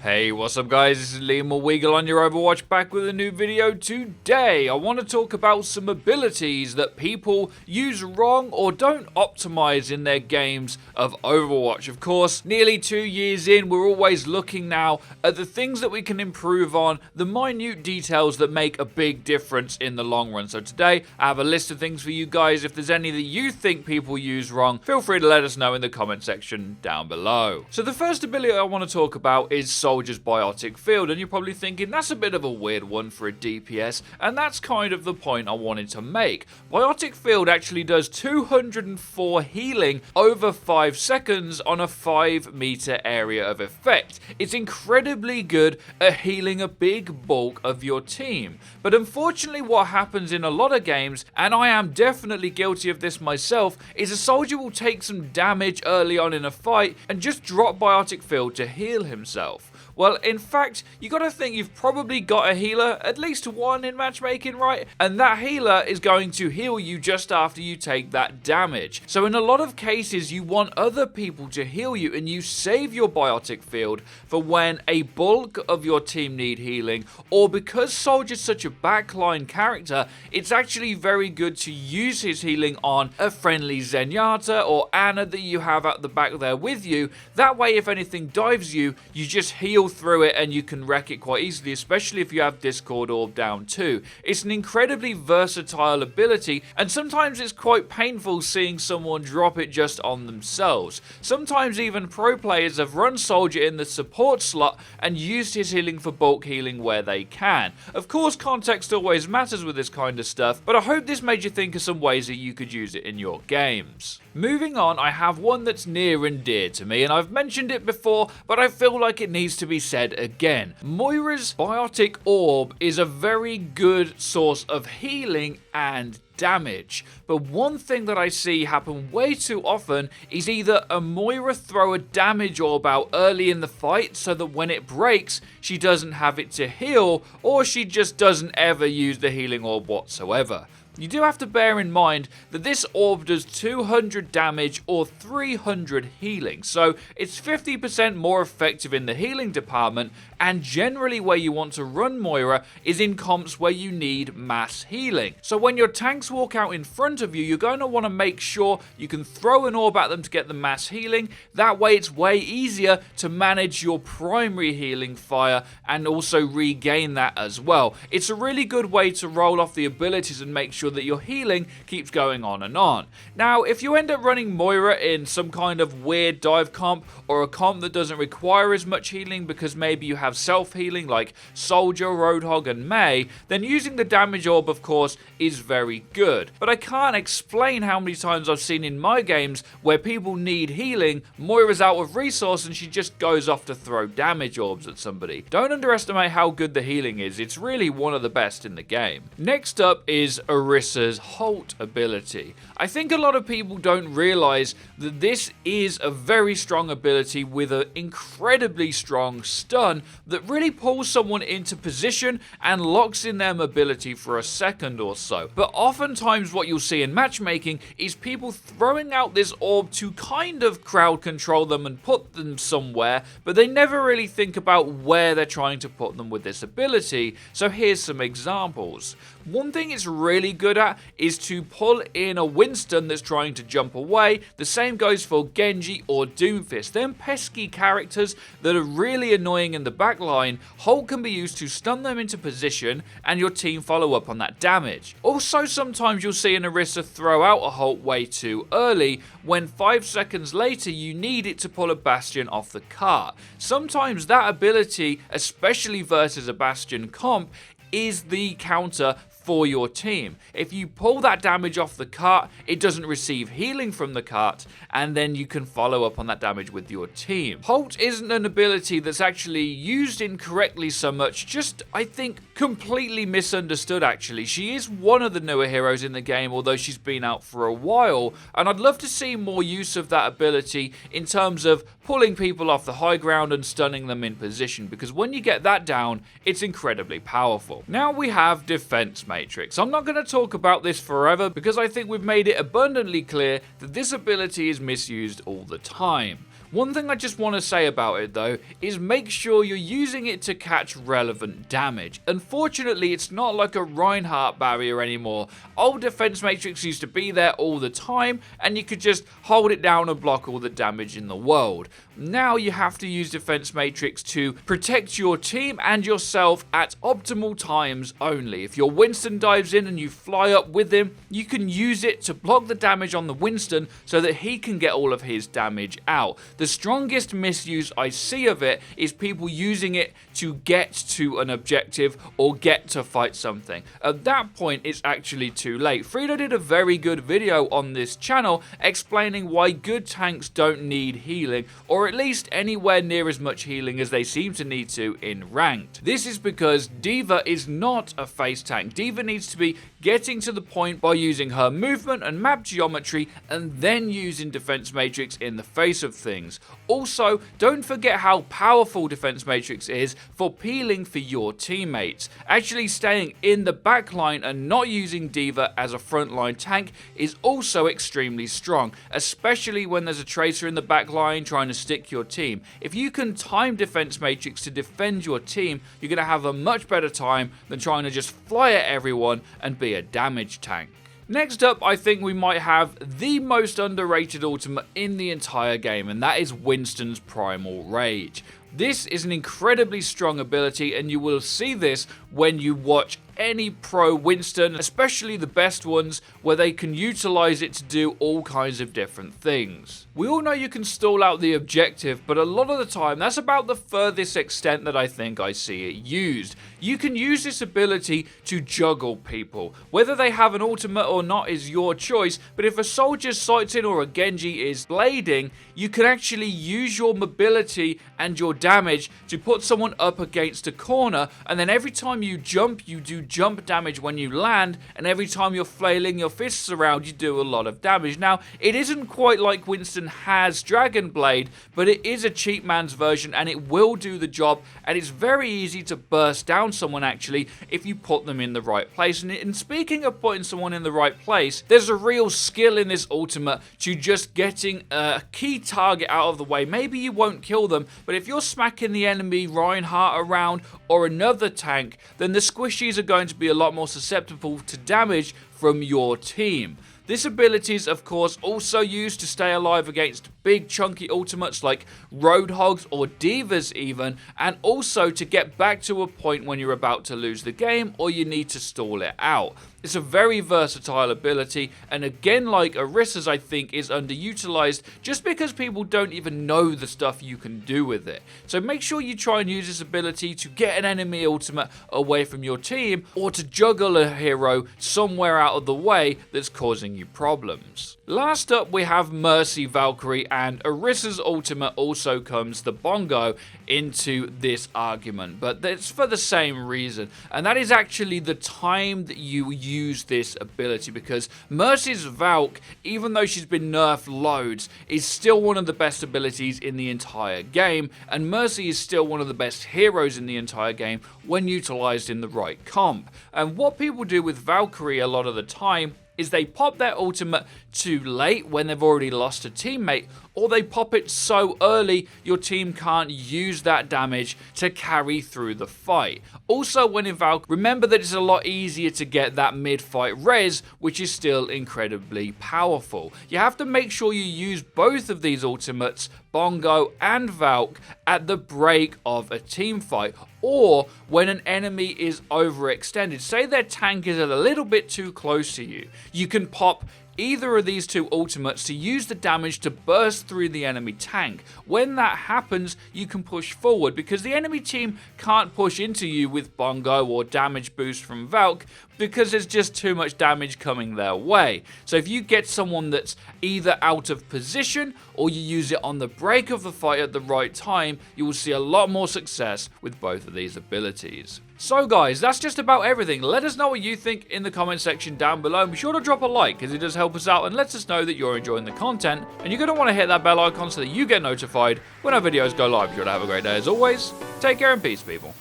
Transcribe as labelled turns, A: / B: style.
A: Hey, what's up guys, this is Liam Weagle on your Overwatch, back with a new video. Today I want to talk about some abilities that people use wrong or don't optimize in their games of Overwatch. Of course, nearly 2 years in, we're always looking now at the things that we can improve on, the minute details that make a big difference in the long run. So today I have a list of things for you guys. If there's any that you think people use wrong, feel free to let us know in the comment section down below. So the first ability I want to talk about is Soldier's biotic field, and you're probably thinking that's a bit of a weird one for a DPS, and that's kind of the point I wanted to make. Biotic field actually does 204 healing over 5 seconds on a 5-meter area of effect. It's incredibly good at healing a big bulk of your team, but unfortunately what happens in a lot of games, and I am definitely guilty of this myself, is a soldier will take some damage early on in a fight and just drop biotic field to heal himself. Well, in fact, you gotta think you've probably got a healer, at least one in matchmaking, right? And that healer is going to heal you just after you take that damage. So in a lot of cases, you want other people to heal you, and you save your biotic field for when a bulk of your team need healing, or because Soldier's such a backline character, it's actually very good to use his healing on a friendly Zenyatta or Ana that you have at the back there with you. That way, if anything dives you, you just heal through it and you can wreck it quite easily, especially if you have Discord Orb down too. It's an incredibly versatile ability, and sometimes it's quite painful seeing someone drop it just on themselves. Sometimes even pro players have run Soldier in the support slot and used his healing for bulk healing where they can. Of course, context always matters with this kind of stuff, but I hope this made you think of some ways that you could use it in your games. Moving on, I have one that's near and dear to me, and I've mentioned it before, but I feel like it needs to be said again. Moira's biotic orb is a very good source of healing and damage, but one thing that I see happen way too often is either a Moira throw a damage orb out early in the fight so that when it breaks she doesn't have it to heal, or she just doesn't ever use the healing orb whatsoever. You do have to bear in mind that this orb does 200 damage or 300 healing, so it's 50% more effective in the healing department, and generally where you want to run Moira is in comps where you need mass healing. So when your tanks walk out in front of you, you're going to want to make sure you can throw an orb at them to get the mass healing. That way it's way easier to manage your primary healing fire and also regain that as well. It's a really good way to roll off the abilities and make sure that your healing keeps going on and on. Now, if you end up running Moira in some kind of weird dive comp, or a comp that doesn't require as much healing because maybe you have self-healing like Soldier, Roadhog and Mei, then using the damage orb, of course, is very good. But I can't explain how many times I've seen in my games where people need healing, Moira's out of resource and she just goes off to throw damage orbs at somebody. Don't underestimate how good the healing is. It's really one of the best in the game. Next up is Orisa's halt ability. I think a lot of people don't realize that this is a very strong ability with an incredibly strong stun that really pulls someone into position and locks in their mobility for a second or so. But oftentimes what you'll see in matchmaking is people throwing out this orb to kind of crowd control them and put them somewhere, but they never really think about where they're trying to put them with this ability. So here's some examples. One thing it's really good at is to pull in a Winston that's trying to jump away. The same goes for Genji or Doomfist. Them pesky characters that are really annoying in the backline, halt can be used to stun them into position and your team follow up on that damage. Also, sometimes you'll see an Orisa throw out a halt way too early when 5 seconds later you need it to pull a Bastion off the cart. Sometimes that ability, especially versus a Bastion comp, is the counter for your team. If you pull that damage off the cart, it doesn't receive healing from the cart, and then you can follow up on that damage with your team. Halt isn't an ability that's actually used incorrectly so much, just, I think, completely misunderstood actually. She is one of the newer heroes in the game, although she's been out for a while, and I'd love to see more use of that ability in terms of pulling people off the high ground and stunning them in position, because when you get that down, it's incredibly powerful. Now we have defense matrix. I'm not going to talk about this forever because I think we've made it abundantly clear that this ability is misused all the time. One thing I just want to say about it though is make sure you're using it to catch relevant damage. Unfortunately, it's not like a Reinhardt barrier anymore. Old defense matrix used to be there all the time and you could just hold it down and block all the damage in the world. Now you have to use defense matrix to protect your team and yourself at optimal times only. If your Winston dives in and you fly up with him, you can use it to block the damage on the Winston so that he can get all of his damage out. The strongest misuse I see of it is people using it to get to an objective or get to fight something. At that point, it's actually too late. FREEDO did a very good video on this channel explaining why good tanks don't need healing, or at least anywhere near as much healing as they seem to need to in ranked. This is because D.Va is not a face tank. D.Va needs to be getting to the point by using her movement and map geometry and then using defense matrix in the face of things. Also, don't forget how powerful defense matrix is for peeling for your teammates. Actually staying in the back line and not using D.Va as a frontline tank is also extremely strong, especially when there's a tracer in the back line trying to stick your team. If you can time defense matrix to defend your team, you're going to have a much better time than trying to just fly at everyone and be a damage tank. Next up, I think we might have the most underrated ultimate in the entire game, and that is Winston's Primal Rage. This is an incredibly strong ability, and you will see this when you watch any pro Winston, especially the best ones, where they can utilize it to do all kinds of different things. We all know you can stall out the objective, but a lot of the time that's about the furthest extent that I think I see it used. You can use this ability to juggle people. Whether they have an ultimate or not is your choice, but if a soldier's sights in or a Genji is blading, you can actually use your mobility and your damage to put someone up against a corner, and then every time you jump, you do jump damage when you land, and every time you're flailing your fists around, you do a lot of damage. Now, it isn't quite like Winston has Dragon Blade, but it is a cheap man's version, and it will do the job, and it's very easy to burst down someone actually if you put them in the right place. And speaking of putting someone in the right place, there's a real skill in this ultimate to just getting a key target out of the way. Maybe you won't kill them, but if you're smacking the enemy Reinhardt around or another tank, then the squishies are going to be a lot more susceptible to damage from your team. This ability is of course also used to stay alive against big chunky ultimates like Roadhogs or D.Vas even, and also to get back to a point when you're about to lose the game or you need to stall it out. It's a very versatile ability, and again, like Orisa's, I think is underutilized just because people don't even know the stuff you can do with it. So make sure you try and use this ability to get an enemy ultimate away from your team, or to juggle a hero somewhere out of the way that's causing you problems. Last up, we have Mercy Valkyrie, and Orisa's ultimate also comes the bongo into this argument, but it's for the same reason, and that is actually the time that you use this ability, because Mercy's Valk, even though she's been nerfed loads, is still one of the best abilities in the entire game, and Mercy is still one of the best heroes in the entire game when utilized in the right comp. And what people do with Valkyrie a lot of the time is they pop their ultimate too late when they've already lost a teammate, or they pop it so early your team can't use that damage to carry through the fight. Also, when in Valk, remember that it's a lot easier to get that mid-fight res, which is still incredibly powerful. You have to make sure you use both of these ultimates, Bongo and Valk, at the break of a team fight, or when an enemy is overextended. Say their tank is a little bit too close to you. You can pop either of these two ultimates to use the damage to burst through the enemy tank. When that happens, you can push forward because the enemy team can't push into you with Bongo or damage boost from Valk because there's just too much damage coming their way. So if you get someone that's either out of position or you use it on the break of the fight at the right time, you will see a lot more success with both of these abilities. So guys, that's just about everything. Let us know what you think in the comment section down below, and be sure to drop a like because it does help us out and lets us know that you're enjoying the content, and you're going to want to hit that bell icon so that you get notified when our videos go live. Be sure to have a great day as always. Take care and peace, people.